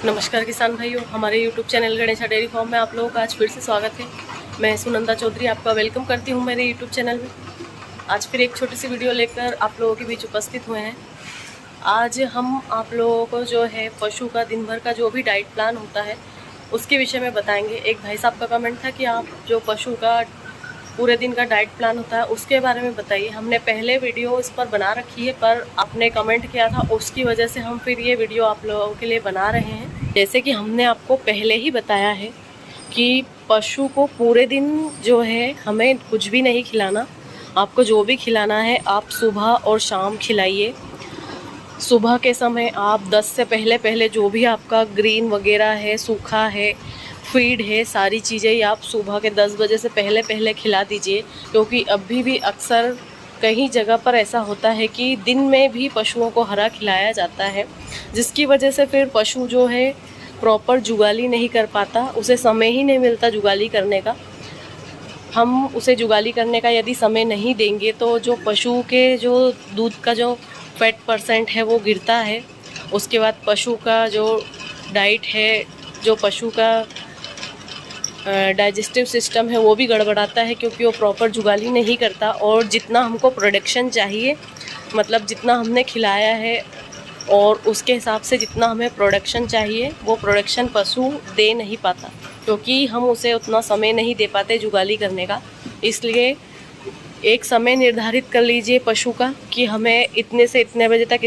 नमस्कार किसान भाइयों, हमारे YouTube channel Ganesha dairy farm में आप लोगों का आज फिर से स्वागत है। मैं सुनंदा चौधरी आपका वेलकम करती हूं मेरे YouTube चैनल में। आज फिर एक छोटी सी वीडियो लेकर आप लोगों के बीच उपस्थित हुए हैं। आज हम आप लोगों को जो है पशु का दिन भर का जो भी डाइट प्लान होता है उसके विषय में बताएंगे। एक भाई साहब का कमेंट था कि आप जो पशु का पूरे दिन का डाइट प्लान होता है उसके बारे में बताइए। हमने पहले वीडियो इस पर बना रखी है, पर आपने कमेंट किया था, उसकी वजह से हम फिर ये वीडियो आप लोगों के लिए बना रहे हैं। जैसे कि हमने आपको पहले ही बताया है कि पशु को पूरे दिन जो है हमें कुछ भी नहीं खिलाना। आपको जो भी खिलाना है आप सुबह और शाम खिलाइए। सुबह के समय आप 10 से पहले जो भी आपका ग्रीन वगैरह है, सूखा है, फीड है, सारी चीज़ें आप सुबह के 10 बजे से पहले खिला दीजिए। क्योंकि अभी भी अक्सर कई जगह पर ऐसा होता है कि दिन में भी पशुओं को हरा खिलाया जाता है, जिसकी वजह से फिर पशु जो है प्रॉपर जुगाली नहीं कर पाता, उसे समय ही नहीं मिलता जुगाली करने का। हम उसे जुगाली करने का यदि समय नहीं देंगे तो जो पशु के जो दूध का जो फैट परसेंट है वो गिरता है। उसके बाद पशु का जो डाइट है, जो पशु का डाइजेस्टिव सिस्टम है वो भी गड़बड़ाता है, क्योंकि वो प्रॉपर जुगाली नहीं करता। और जितना हमको प्रोडक्शन चाहिए, मतलब जितना हमने खिलाया है और उसके हिसाब से जितना हमें प्रोडक्शन चाहिए वो प्रोडक्शन पशु दे नहीं पाता, क्योंकि हम उसे उतना समय नहीं दे पाते जुगाली करने का। इसलिए एक समय निर्धारित कर लीजिए पशु का कि हमें इतने से इतने बजे तक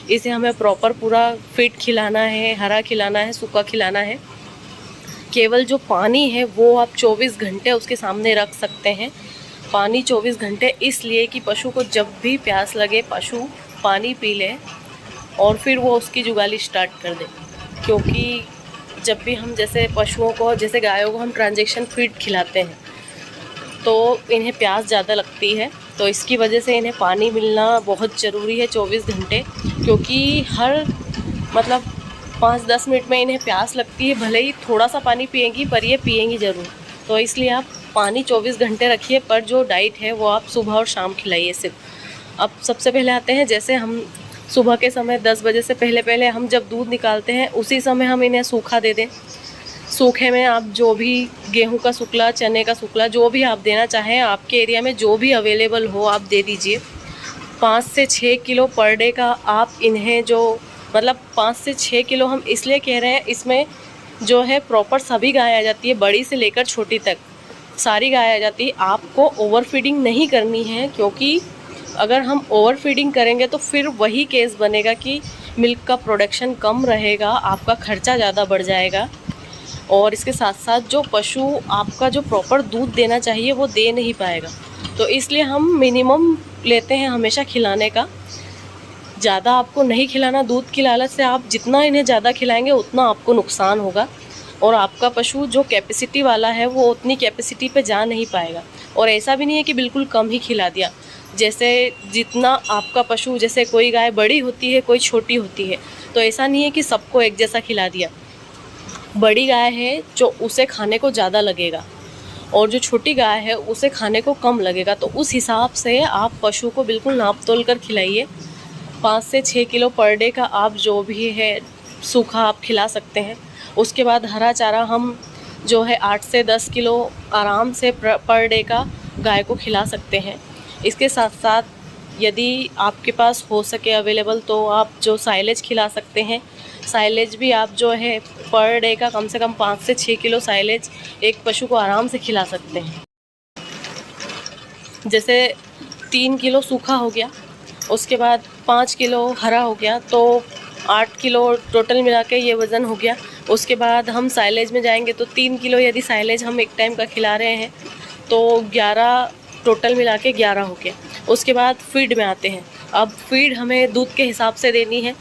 इसे हमें प्रॉपर पूरा फीड खिलाना है, हरा खिलाना है, सूखा खिलाना है। केवल जो पानी है वो आप 24 घंटे उसके सामने रख सकते हैं। पानी 24 घंटे इसलिए कि पशु को जब भी प्यास लगे पशु पानी पी ले और फिर वो उसकी जुगाली स्टार्ट कर दे। क्योंकि जब भी हम जैसे पशुओं को, जैसे गायों को हम ट्रांजैक्शन फीड खिलाते हैं तो इन्हें प्यास ज़्यादा लगती है, तो इसकी वजह से इन्हें पानी मिलना बहुत ज़रूरी है 24 घंटे। क्योंकि हर 5-10 मिनट में इन्हें प्यास लगती है, भले ही थोड़ा सा पानी पिएंगी पर ये पिएंगी ज़रूर। तो इसलिए आप पानी 24 घंटे रखिए, पर जो डाइट है वो आप सुबह और शाम खिलाइए सिर्फ। अब सबसे पहले आते हैं, जैसे हम सुबह के समय 10 बजे से पहले हम जब दूध निकालते हैं उसी समय हम इन्हें सूखा दे दें। सूखे में आप जो भी गेहूं का सूखला, चने का सूखला, जो भी आप देना चाहें, आपके एरिया में जो भी अवेलेबल हो आप दे दीजिए। 5 से 6 किलो पर डे का आप इन्हें 5 से 6 किलो हम इसलिए कह रहे हैं, इसमें जो है प्रॉपर सभी गाय आ जाती है, बड़ी से लेकर छोटी तक सारी गाय आ जाती है। आपको ओवर फीडिंग नहीं करनी है, क्योंकि अगर हम ओवर फीडिंग करेंगे तो फिर वही केस बनेगा कि मिल्क का प्रोडक्शन कम रहेगा, आपका खर्चा ज़्यादा बढ़ जाएगा और इसके साथ साथ जो पशु आपका जो प्रॉपर दूध देना चाहिए वो दे नहीं पाएगा। तो इसलिए हम मिनिमम लेते हैं हमेशा खिलाने का। ज़्यादा आपको नहीं खिलाना, दूध की लालच से आप जितना इन्हें ज़्यादा खिलाएंगे उतना आपको नुकसान होगा और आपका पशु जो कैपेसिटी वाला है वो उतनी कैपेसिटी पे जा नहीं पाएगा। और ऐसा भी नहीं है कि बिल्कुल कम ही खिला दिया। जैसे जितना आपका पशु, जैसे कोई गाय बड़ी होती है, कोई छोटी होती है, तो ऐसा नहीं है कि सबको एक जैसा खिला दिया। बड़ी गाय है जो उसे खाने को ज़्यादा लगेगा और जो छोटी गाय है उसे खाने को कम लगेगा। तो उस हिसाब से आप पशु को बिल्कुल नाप तोल कर खिलाइए। 5 से 6 किलो पर डे का आप जो भी है सूखा आप खिला सकते हैं। उसके बाद हरा चारा हम जो है 8 से 10 किलो आराम से पर डे का गाय को खिला सकते हैं। इसके साथ साथ यदि आपके पास हो सके अवेलेबल तो आप जो साइलेज खिला सकते हैं। साइलेज भी आप जो है पर डे का कम से कम 5 से 6 किलो साइलेज एक पशु को आराम से खिला सकते हैं। जैसे 3 किलो सूखा हो गया, उसके बाद 5 किलो हरा हो गया, तो 8 किलो टोटल मिला के ये वज़न हो गया। उसके बाद हम साइलेज में जाएंगे तो 3 किलो यदि साइलेज हम एक टाइम का खिला रहे हैं तो 11 टोटल मिला के 11 हो गया। उसके बाद फीड में आते हैं। अब फीड हमें दूध के हिसाब से देनी है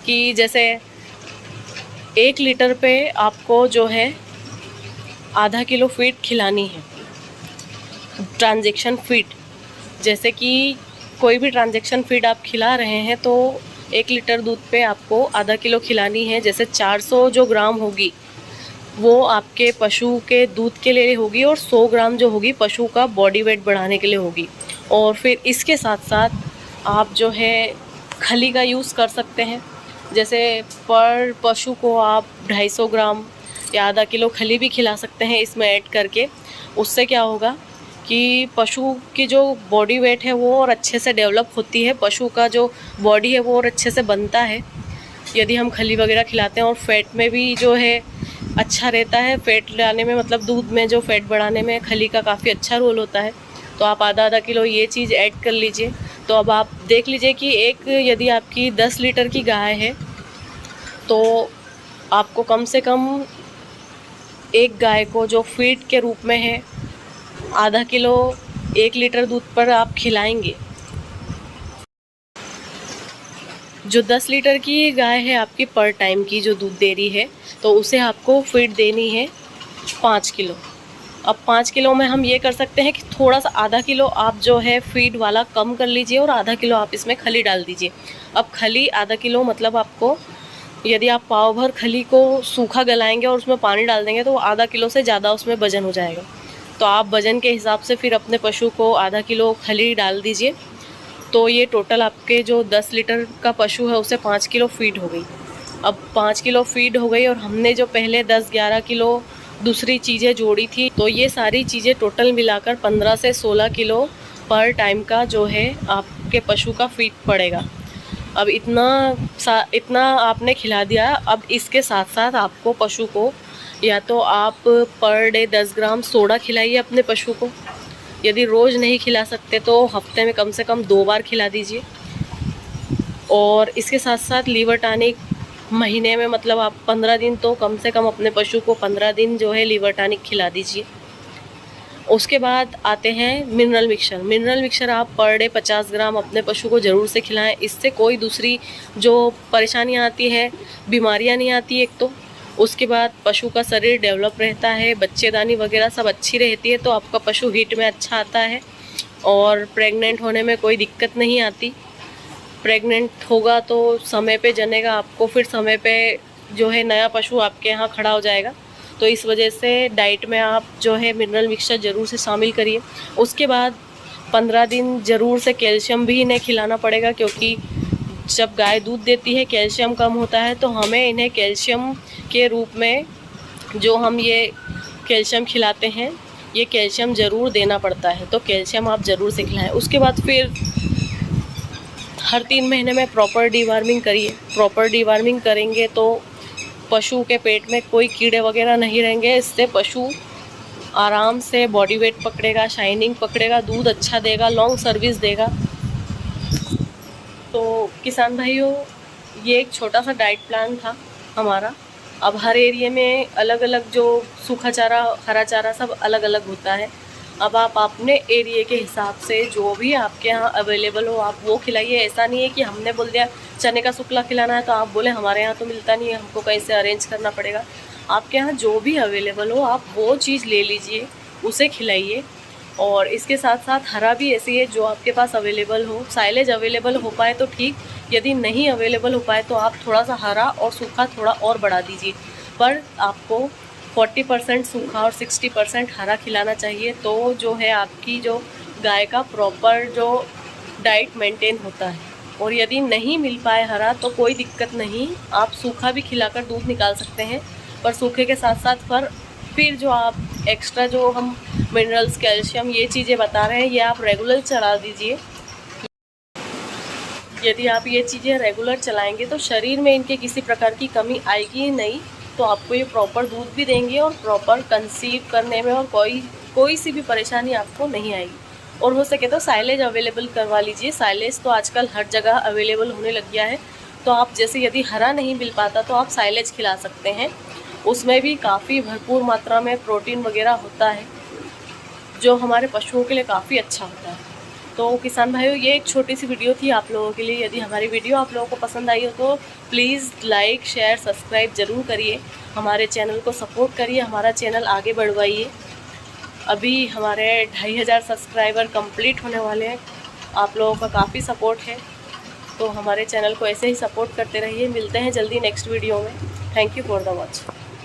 कि जैसे 1 लीटर पे आपको जो है आधा किलो फीड खिलानी है, ट्रांजैक्शन फीड। जैसे कि कोई भी ट्रांजैक्शन फीड आप खिला रहे हैं तो 1 लीटर दूध पे आपको आधा किलो खिलानी है। जैसे 400 जो ग्राम होगी वो आपके पशु के दूध के लिए होगी और 100 ग्राम जो होगी पशु का बॉडी वेट बढ़ाने के लिए होगी। और फिर इसके साथ साथ आप जो है खली का यूज़ कर सकते हैं। जैसे पर पशु को आप 250 ग्राम या आधा किलो खली भी खिला सकते हैं इसमें ऐड करके। उससे क्या होगा कि पशु की जो बॉडी वेट है वो और अच्छे से डेवलप होती है, पशु का जो बॉडी है वो और अच्छे से बनता है यदि हम खली वगैरह खिलाते हैं। और फैट में भी जो है अच्छा रहता है, फैट लाने में मतलब दूध में जो फैट बढ़ाने में खली का काफ़ी अच्छा रोल होता है। तो आप आधा किलो ये चीज़ ऐड कर लीजिए। तो अब आप देख लीजिए कि यदि आपकी 10 लीटर की गाय है तो आपको कम से कम एक गाय को जो फीड के रूप में है आधा किलो 1 लीटर दूध पर आप खिलाएंगे। जो 10 लीटर की गाय है आपकी पर टाइम की जो दूध दे रही है, तो उसे आपको फीड देनी है 5 किलो। अब 5 किलो में हम ये कर सकते हैं कि थोड़ा सा आधा किलो आप जो है फीड वाला कम कर लीजिए और आधा किलो आप इसमें खली डाल दीजिए। अब खली आधा किलो मतलब आपको, यदि आप पाव भर खली को सूखा गलाएंगे और उसमें पानी डाल देंगे तो आधा किलो से ज़्यादा उसमें वज़न हो जाएगा। तो आप वज़न के हिसाब से फिर अपने पशु को आधा किलो खली डाल दीजिए। तो ये टोटल आपके जो 10 लीटर का पशु है उसे 5 किलो फीड हो गई। अब 5 किलो फीड हो गई और हमने जो पहले 10-11 किलो दूसरी चीज़ें जोड़ी थी, तो ये सारी चीज़ें टोटल मिलाकर 15 से 16 किलो पर टाइम का जो है आपके पशु का फीड पड़ेगा। अब इतना आपने खिला दिया। अब इसके साथ साथ आपको पशु को या तो आप पर डे 10 ग्राम सोडा खिलाइए अपने पशु को। यदि रोज़ नहीं खिला सकते तो हफ्ते में कम से कम 2 बार खिला दीजिए। और इसके साथ साथ लीवर टॉनिक महीने में मतलब आप 15 दिन तो कम से कम अपने पशु को 15 दिन जो है लीवर टॉनिक खिला दीजिए। उसके बाद आते हैं मिनरल मिक्सचर। मिनरल मिक्सचर आप पर डे 50 ग्राम अपने पशु को ज़रूर से खिलाएं। इससे कोई दूसरी जो परेशानियां आती है, बीमारियां नहीं आती एक तो। उसके बाद पशु का शरीर डेवलप रहता है, बच्चेदानी वगैरह सब अच्छी रहती है, तो आपका पशु हीट में अच्छा आता है और प्रेग्नेंट होने में कोई दिक्कत नहीं आती। प्रेग्नेंट होगा तो समय पे जनेगा, आपको फिर समय पे जो है नया पशु आपके यहाँ खड़ा हो जाएगा। तो इस वजह से डाइट में आप जो है मिनरल मिक्सचर ज़रूर से शामिल करिए। उसके बाद 15 दिन ज़रूर से कैल्शियम भी इन्हें खिलाना पड़ेगा, क्योंकि जब गाय दूध देती है कैल्शियम कम होता है, तो हमें इन्हें कैल्शियम के रूप में जो हम ये कैल्शियम खिलाते हैं, ये कैल्शियम ज़रूर देना पड़ता है। तो कैल्शियम आप ज़रूर से खिलाएं। उसके बाद फिर हर 3 महीने में प्रॉपर डीवार्मिंग करिए। प्रॉपर डीवार्मिंग करेंगे तो पशु के पेट में कोई कीड़े वगैरह नहीं रहेंगे। इससे पशु आराम से बॉडी वेट पकड़ेगा, शाइनिंग पकड़ेगा, दूध अच्छा देगा, लॉन्ग सर्विस देगा। तो किसान भाइयों, ये एक छोटा सा डाइट प्लान था हमारा। अब हर एरिया में अलग अलग जो सूखा चारा, हरा चारा सब अलग अलग होता है। अब आप अपने एरिया के हिसाब से जो भी आपके यहाँ अवेलेबल हो आप वो खिलाइए। ऐसा नहीं है कि हमने बोल दिया चने का सुखला खिलाना है तो आप बोले हमारे यहाँ तो मिलता नहीं है, हमको कहीं से अरेंज करना पड़ेगा। आपके यहाँ जो भी अवेलेबल हो आप वो चीज़ ले लीजिए, उसे खिलाइए। और इसके साथ साथ हरा भी ऐसी है जो आपके पास अवेलेबल हो। साइलेज अवेलेबल हो पाए तो ठीक, यदि नहीं अवेलेबल हो पाए तो आप थोड़ा सा हरा और सूखा थोड़ा और बढ़ा दीजिए। पर आपको 40% सूखा और 60% हरा खिलाना चाहिए, तो जो है आपकी जो गाय का प्रॉपर जो डाइट मेंटेन होता है। और यदि नहीं मिल पाए हरा तो कोई दिक्कत नहीं, आप सूखा भी खिलाकर दूध निकाल सकते हैं। पर सूखे के साथ साथ फिर जो आप एक्स्ट्रा जो हम मिनरल्स, कैल्शियम ये चीज़ें बता रहे हैं, ये आप रेगुलर चला दीजिए। यदि आप ये चीज़ें रेगुलर चलाएंगे तो शरीर में इनके किसी प्रकार की कमी आएगी ही नहीं। तो आपको ये प्रॉपर दूध भी देंगे और प्रॉपर कंसीव करने में और कोई सी भी परेशानी आपको नहीं आएगी। और हो सके तो साइलेज अवेलेबल करवा लीजिए। साइलेज तो आजकल हर जगह अवेलेबल होने लग गया है। तो आप जैसे यदि हरा नहीं मिल पाता तो आप साइलेज खिला सकते हैं। उसमें भी काफ़ी भरपूर मात्रा में प्रोटीन वगैरह होता है जो हमारे पशुओं के लिए काफ़ी अच्छा होता है। तो किसान भाइयों, ये एक छोटी सी वीडियो थी आप लोगों के लिए। यदि हमारी वीडियो आप लोगों को पसंद आई हो तो प्लीज़ लाइक, शेयर, सब्सक्राइब ज़रूर करिए। हमारे चैनल को सपोर्ट करिए, हमारा चैनल आगे बढ़वाइए। अभी हमारे 2500 सब्सक्राइबर कंप्लीट होने वाले हैं। आप लोगों का काफ़ी सपोर्ट है, तो हमारे चैनल को ऐसे ही सपोर्ट करते रहिए। मिलते हैं जल्दी नेक्स्ट वीडियो में। Thank you for the watch.